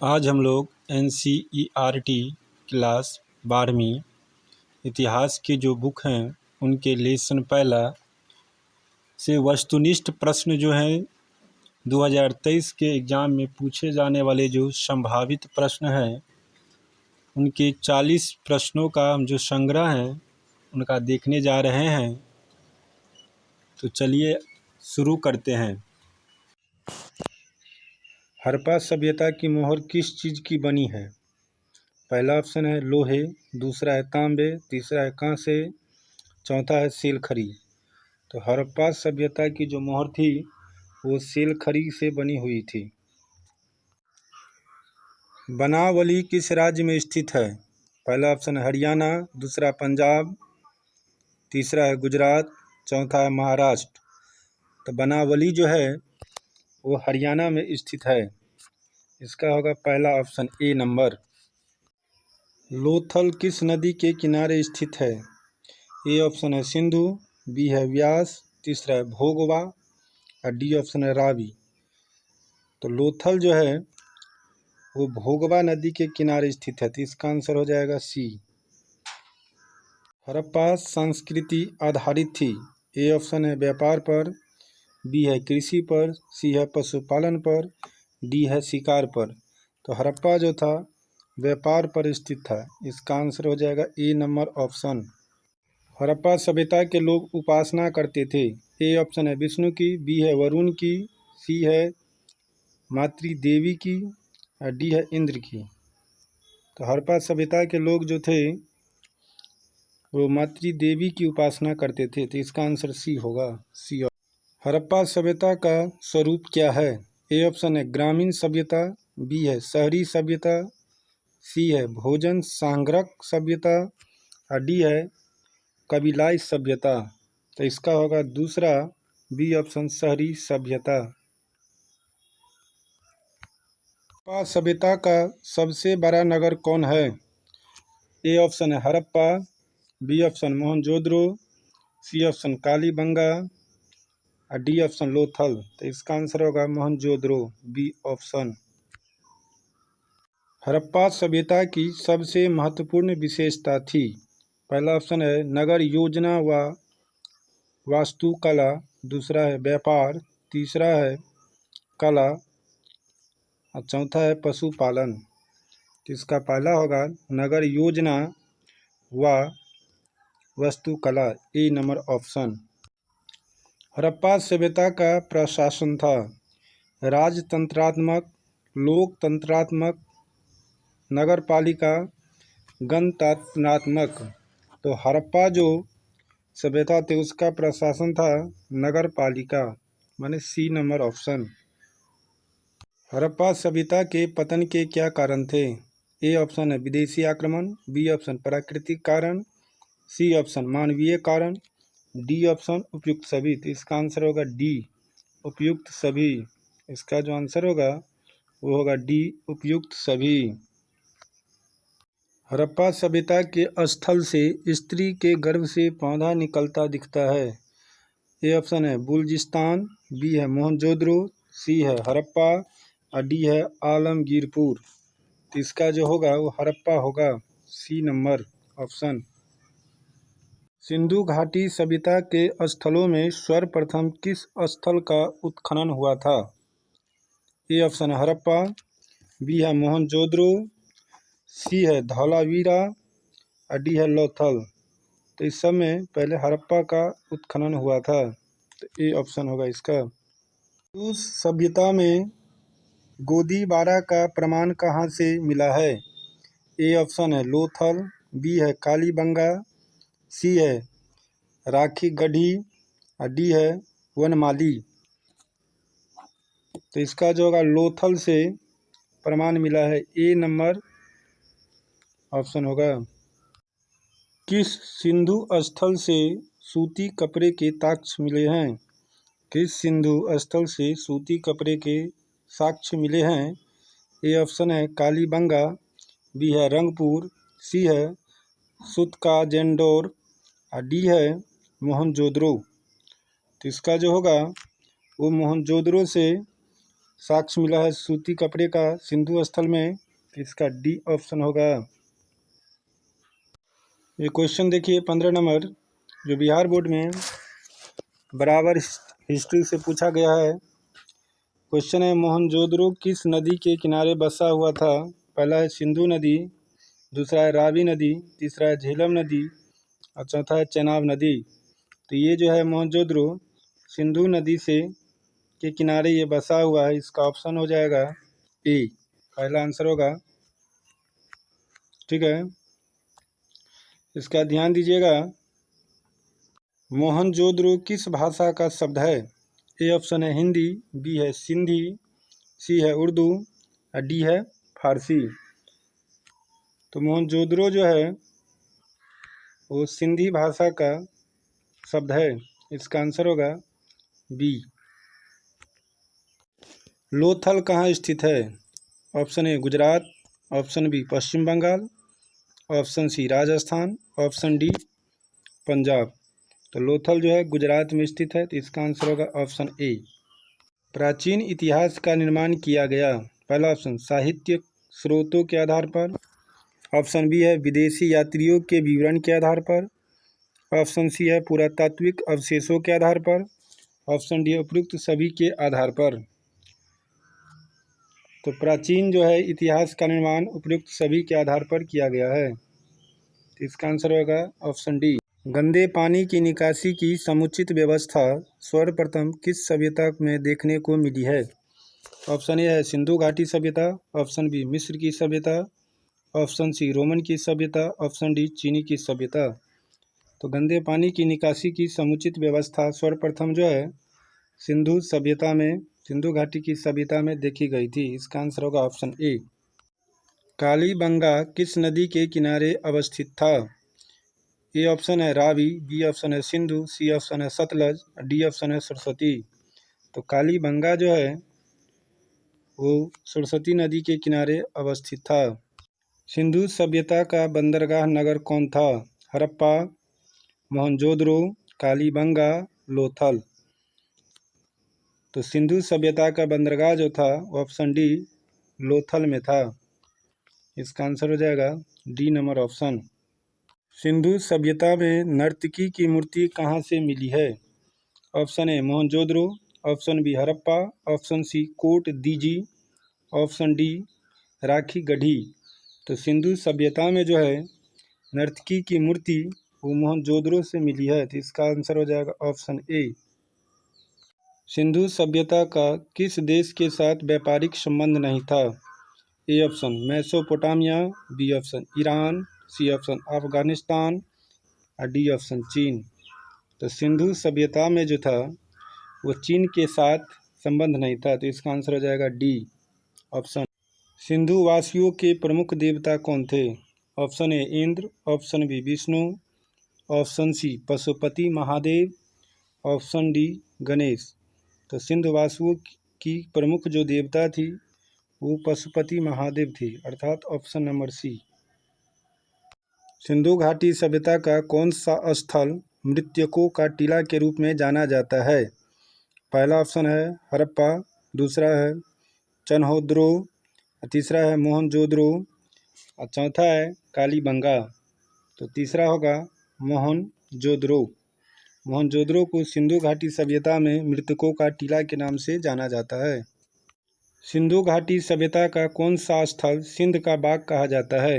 आज हम लोग NCERT क्लास 12वीं इतिहास की जो बुक हैं उनके लेसन पहला से वस्तुनिष्ठ प्रश्न जो हैं 2023 के एग्ज़ाम में पूछे जाने वाले जो संभावित प्रश्न हैं उनके 40 प्रश्नों का हम जो संग्रह है उनका देखने जा रहे हैं। तो चलिए शुरू करते हैं। हड़प्पा सभ्यता की मोहर किस चीज़ की बनी है? पहला ऑप्शन है लोहे, दूसरा है तांबे, तीसरा है कांसे, चौथा है सीलखड़ी। तो हड़प्पा सभ्यता की जो मोहर थी वो सीलखड़ी से बनी हुई थी। बनावली किस राज्य में स्थित है? पहला ऑप्शन है हरियाणा, दूसरा पंजाब, तीसरा है गुजरात, चौथा है महाराष्ट्र। तो बनावली जो है वो हरियाणा में स्थित है। इसका होगा पहला ऑप्शन ए नंबर। लोथल किस नदी के किनारे स्थित है? ए ऑप्शन है सिंधु, बी है व्यास, तीसरा है भोगवा और डी ऑप्शन है रावी। तो लोथल जो है वो भोगवा नदी के किनारे स्थित है। तो इसका आंसर हो जाएगा सी। हड़प्पा संस्कृति आधारित थी। ए ऑप्शन है व्यापार पर, बी है कृषि पर, सी है पशुपालन पर, डी है शिकार पर। तो हड़प्पा जो था व्यापार पर स्थित था। इसका आंसर हो जाएगा ए नंबर ऑप्शन। हड़प्पा सभ्यता के लोग उपासना करते थे। ए ऑप्शन है विष्णु की, बी है वरुण की, सी है मातृ देवी की और डी है इंद्र की। तो हड़प्पा सभ्यता के लोग जो थे वो मातृ देवी की उपासना करते थे। तो इसका आंसर सी होगा, सी। हड़प्पा सभ्यता का स्वरूप क्या है? ए ऑप्शन है ग्रामीण सभ्यता, बी है शहरी सभ्यता, सी है भोजन संग्रह सभ्यता और डी है कबीलाई सभ्यता। तो इसका होगा दूसरा बी ऑप्शन शहरी सभ्यता। हड़प्पा सभ्यता का सबसे बड़ा नगर कौन है? ए ऑप्शन है Harappa, B option Mohenjodaro, C option Kalibanga और डी ऑप्शन लोथल। तो इसका आंसर होगा मोहनजोदड़ो, बी ऑप्शन। हड़प्पा सभ्यता की सबसे महत्वपूर्ण विशेषता थी। पहला ऑप्शन है नगर योजना व वास्तुकला, दूसरा है व्यापार, तीसरा है कला और चौथा है पशुपालन। तो इसका पहला होगा नगर योजना व वास्तुकला, ए नंबर ऑप्शन। हड़प्पा सभ्यता का प्रशासन था राजतंत्रात्मक, लोकतंत्रात्मक, नगरपालिका, गणतंत्रात्मक। तो हड़प्पा जो सभ्यता थे उसका प्रशासन था नगरपालिका, माने सी नंबर ऑप्शन। हड़प्पा सभ्यता के पतन के क्या कारण थे? ए ऑप्शन है विदेशी आक्रमण, बी ऑप्शन प्राकृतिक कारण, सी ऑप्शन मानवीय कारण, डी ऑप्शन उपयुक्त सभी। तो इसका आंसर होगा डी उपयुक्त सभी। इसका जो आंसर होगा वो होगा डी उपयुक्त सभी। हड़प्पा सभ्यता के स्थल से स्त्री के गर्भ से पौधा निकलता दिखता है। ए ऑप्शन है बलूचिस्तान, बी है मोहनजोदड़ो, सी है हड़प्पा और डी है आलमगीरपुर। तो इसका जो होगा वो हड़प्पा होगा, सी नंबर ऑप्शन। सिंधु घाटी सभ्यता के स्थलों में सर्वप्रथम किस स्थल का उत्खनन हुआ था? ए ऑप्शन है हड़प्पा, बी है मोहनजोदड़ो, सी है धौलावीरा और डी है लोथल। तो इस सब में पहले हड़प्पा का उत्खनन हुआ था। तो ए ऑप्शन होगा इसका। उस सभ्यता में गोदीबारा का प्रमाण कहाँ से मिला है? ए ऑप्शन है लोथल, बी है कालीबंगा, सी है राखी गढ़ी और डी है वनमाली। तो इसका जो होगा लोथल से प्रमाण मिला है, ए नंबर ऑप्शन होगा। किस सिंधु स्थल से सूती कपड़े के साक्ष्य मिले हैं? किस सिंधु स्थल से सूती कपड़े के साक्ष्य मिले हैं? ए ऑप्शन है कालीबंगा, बी है रंगपुर, सी है सुतकाजेंडोर और डी है मोहनजोदड़ो। तो इसका जो होगा वो मोहनजोदड़ो से साक्ष्य मिला है सूती कपड़े का सिंधु स्थल में, इसका डी ऑप्शन होगा। ये क्वेश्चन देखिए 15 नंबर, जो बिहार बोर्ड में बराबर हिस्ट्री से पूछा गया है। क्वेश्चन है मोहनजोदड़ो किस नदी के किनारे बसा हुआ था। पहला है सिंधु नदी, दूसरा है रावी नदी, तीसरा है झेलम नदी और चौथा है चेनाब नदी। तो ये जो है मोहनजोदड़ो सिंधु नदी से के किनारे ये बसा हुआ है, इसका ऑप्शन हो जाएगा ए, पहला आंसर होगा। ठीक है, इसका ध्यान दीजिएगा। मोहनजोदड़ो किस भाषा का शब्द है। ए ऑप्शन है हिंदी, बी है सिंधी, सी है उर्दू और डी है फारसी। तो मोहनजोदड़ो जो है वो सिंधी भाषा का शब्द है, इसका आंसर होगा बी। लोथल कहाँ स्थित है। Option A Gujarat, option B Paschim Bangal, option C Rajasthan, option D Punjab. तो लोथल जो है गुजरात में स्थित है, तो इसका आंसर होगा ऑप्शन ए। प्राचीन इतिहास का निर्माण किया गया। पहला ऑप्शन साहित्य स्रोतों के आधार पर, ऑप्शन बी है विदेशी यात्रियों के विवरण के आधार पर, ऑप्शन सी है पुरातात्विक अवशेषों के आधार पर, ऑप्शन डी उपयुक्त सभी के आधार पर। तो प्राचीन जो है इतिहास का निर्माण उपयुक्त सभी के आधार पर किया गया है, तो इसका आंसर होगा ऑप्शन डी। गंदे पानी की निकासी की समुचित व्यवस्था सर्वप्रथम किस सभ्यता में देखने को मिली है। ऑप्शन ए है सिंधु घाटी सभ्यता, ऑप्शन बी मिस्र की सभ्यता, ऑप्शन सी रोमन की सभ्यता, ऑप्शन डी चीनी की सभ्यता। तो गंदे पानी की निकासी की समुचित व्यवस्था सर्वप्रथम जो है सिंधु सभ्यता में, सिंधु घाटी की सभ्यता में देखी गई थी, इसका आंसर होगा ऑप्शन ए। कालीबंगा किस नदी के किनारे अवस्थित था। ए ऑप्शन है रावी, बी ऑप्शन है सिंधु, सी ऑप्शन है सतलज, डी ऑप्शन है सरस्वती। तो कालीबंगा जो है वो सरस्वती नदी के किनारे अवस्थित था। सिंधु सभ्यता का बंदरगाह नगर कौन था। हड़प्पा, मोहनजोदड़ो, कालीबंगा, लोथल। तो सिंधु सभ्यता का बंदरगाह जो था वो ऑप्शन डी लोथल में था, इसका आंसर हो जाएगा डी नंबर ऑप्शन। सिंधु सभ्यता में नर्तकी की मूर्ति कहाँ से मिली है। Option a Mohenjo-daro, option b Harappa, option c Kot Diji, option d Rakhi Garhi. तो सिंधु सभ्यता में जो है नर्तकी की मूर्ति वो मोहनजोदड़ो से मिली है, तो इसका आंसर हो जाएगा ऑप्शन ए। सिंधु सभ्यता का किस देश के साथ व्यापारिक संबंध नहीं था। A option Mesopotamia, B option Iran, C option Afghanistan और डी ऑप्शन चीन। तो सिंधु सभ्यता में जो था वो चीन के साथ संबंध नहीं था, तो इसका आंसर हो जाएगा डी ऑप्शन। सिंधु वासियों के प्रमुख देवता कौन थे। Option A Indra, option B Vishnu, option C Pashupati Mahadev, option D Ganesh. तो सिंधु वासियों की प्रमुख जो देवता थी वो पशुपति महादेव थी, अर्थात ऑप्शन नंबर सी। सिंधु घाटी सभ्यता का कौन सा स्थल मृतकों का टीला के रूप में जाना जाता है। पहला ऑप्शन है हड़प्पा, दूसरा है चन्होद्रो, तीसरा है मोहनजोदड़ो और चौथा है कालीबंगा। तो तीसरा होगा मोहनजोदड़ो। मोहनजोदड़ो को सिंधु घाटी सभ्यता में मृतकों का टीला के नाम से जाना जाता है। सिंधु घाटी सभ्यता का कौन सा स्थल सिंध का बाग कहा जाता है।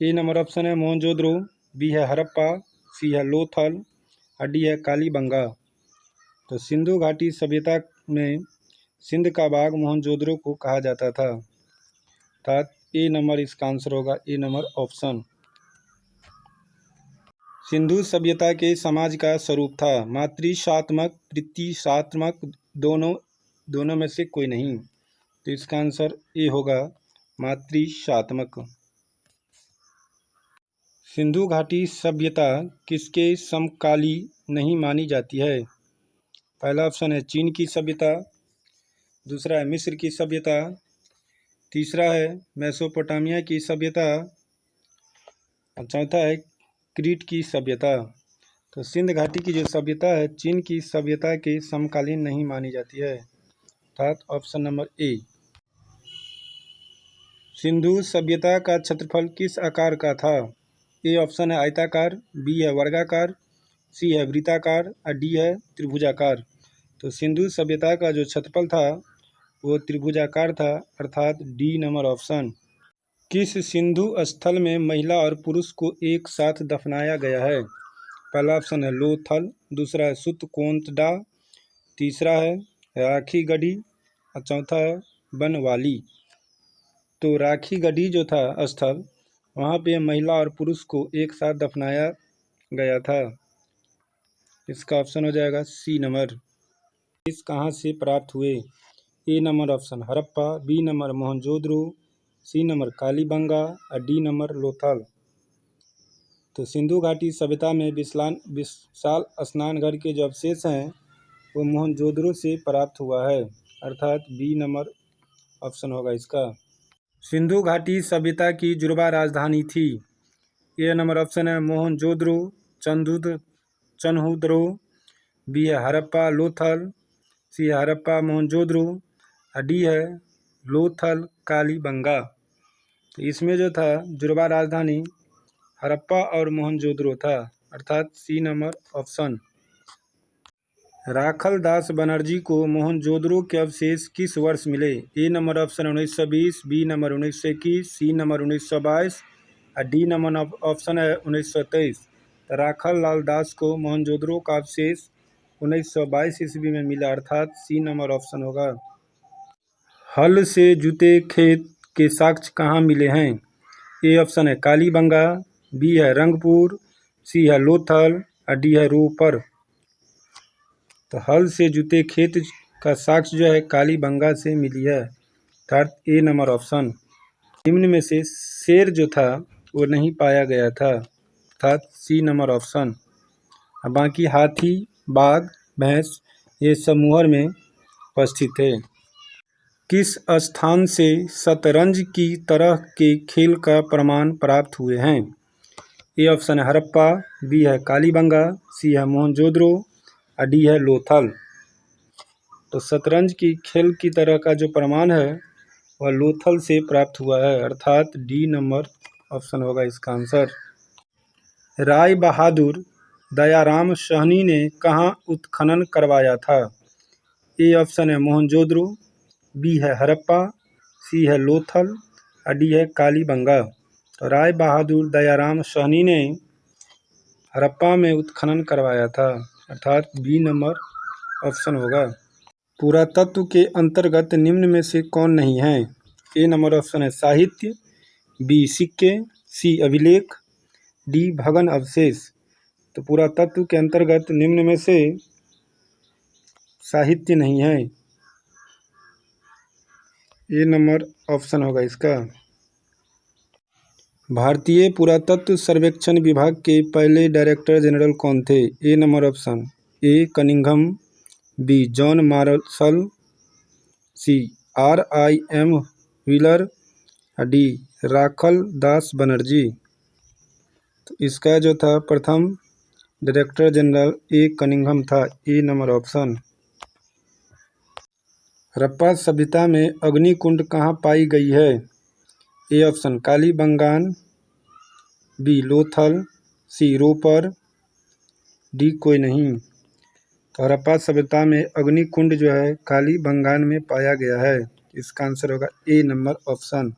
ए नंबर ऑप्शन है मोहनजोदड़ो, बी है हड़प्पा, सी है लोथल और डी है कालीबंगा। तो सिंधु घाटी सभ्यता में सिंध का बाग मोहनजोदड़ो को कहा जाता था, अर्थात ए नंबर इसका आंसर होगा ए नंबर ऑप्शन। सिंधु सभ्यता के समाज का स्वरूप था मातृशात्मक, पितृशात्मक, दोनों में से कोई नहीं, तो इसका आंसर ए होगा मातृशात्मक। सिंधु घाटी सभ्यता किसके समकाली नहीं मानी जाती है। पहला ऑप्शन है चीन की सभ्यता, दूसरा है मिस्र की सभ्यता, तीसरा है मेसोपोटामिया की सभ्यता और चौथा है क्रीट की सभ्यता। तो सिंध घाटी की जो सभ्यता है चीन की सभ्यता के समकालीन नहीं मानी जाती है, अर्थात ऑप्शन नंबर ए। सिंधु सभ्यता का क्षेत्रफल किस आकार का था? ए ऑप्शन है आयताकार, बी है वर्गाकार, सी है वृत्ताकार और डी है त्रिभुजाकार। तो सिंधु सभ्यता का जो क्षेत्रफल था वो त्रिभुजाकार था, अर्थात डी नंबर ऑप्शन। किस सिंधु स्थल में महिला और पुरुष को एक साथ दफनाया गया है? पहला ऑप्शन है लोथल, दूसरा है सुतकोटडा, तीसरा है राखीगढ़ी और चौथा है बनवाली। तो राखीगढ़ी जो था स्थल, वहाँ पे महिला और पुरुष को एक साथ दफनाया गया था। इसका ऑप्शन हो जाएगा सी नंबर। इस कहाँ से प्राप्त हुए? A number option Harappa, B number Mohenjodaro, C number Kalibangan और डी नंबर लोथल। तो सिंधु घाटी सभ्यता में विशाल स्नानघर के जो अवशेष हैं वो मोहनजोदड़ो से प्राप्त हुआ है, अर्थात बी नंबर ऑप्शन होगा इसका। सिंधु घाटी सभ्यता की जुड़वा राजधानी थी। ए नंबर ऑप्शन है मोहनजोदड़ो चन्हुदरो, बी है हड़प्पा लोथल, सी है हड़प्पा मोहनजोदड़ो और डी है लोथल कालीबंगा। तो इसमें जो था जुड़वा राजधानी हड़प्पा और मोहनजोदड़ो था, अर्थात C number option. Rakhal Das Banerji को मोहनजोदड़ो के अवशेष किस वर्ष मिले? A number option 1920, B number 1921, C number 1922 और डी नंबर ऑप्शन है 1923। तो राखल लाल दास को मोहनजोदड़ो का अवशेष 1922 ईस्वी में मिला, अर्थात सी नंबर ऑप्शन होगा। हल से जुते खेत के साक्ष्य कहाँ मिले हैं? ए ऑप्शन है कालीबंगा, बी है रंगपुर, सी है लोथल और डी है रोपर। तो हल से जुते खेत का साक्ष्य जो है कालीबंगा से मिली है, अर्थात ए नंबर ऑप्शन। निम्न में से शेर जो था वो नहीं पाया गया था, अर्थात सी नंबर ऑप्शन। अब बाकी हाथी, बाघ, भैंस ये सब मुहर में उपस्थित थे। किस स्थान से शतरंज की तरह के खेल का प्रमाण प्राप्त हुए हैं? ए ऑप्शन है हड़प्पा, बी है कालीबंगा, सी है मोहनजोदड़ो और डी है लोथल। तो शतरंज की खेल की तरह का जो प्रमाण है वह लोथल से प्राप्त हुआ है, अर्थात डी नंबर ऑप्शन होगा इसका आंसर। राय बहादुर दयाराम साहनी ने कहाँ उत्खनन करवाया था? ए ऑप्शन है मोहनजोदड़ो, बी है हड़प्पा, सी है लोथल और डी है कालीबंगा। तो राय बहादुर दयाराम साहनी ने हड़प्पा में उत्खनन करवाया था, अर्थात बी नंबर ऑप्शन होगा। पुरातत्व के अंतर्गत निम्न में से कौन नहीं है? ए नंबर ऑप्शन है साहित्य, बी सिक्के, सी अभिलेख, डी भग्न अवशेष। तो पुरातत्व के अंतर्गत निम्न में से साहित्य नहीं है, ए नंबर ऑप्शन होगा इसका। भारतीय पुरातत्व सर्वेक्षण विभाग के पहले डायरेक्टर जनरल कौन थे? A number option A Cunningham, B John Marshall, C RIM Wheeler, D Rakhal Das Banerji. तो इसका जो था प्रथम डायरेक्टर जनरल ए कनिंघम था, ए नंबर ऑप्शन। हड़प्पा सभ्यता में अग्निकुंड कहाँ पाई गई है? A option Kalibangan, B Lothal, C Ropar, D कोई नहीं। तो हड़प्पा सभ्यता में अग्निकुंड जो है कालीबंगान में पाया गया है, इसका आंसर होगा ए नंबर ऑप्शन।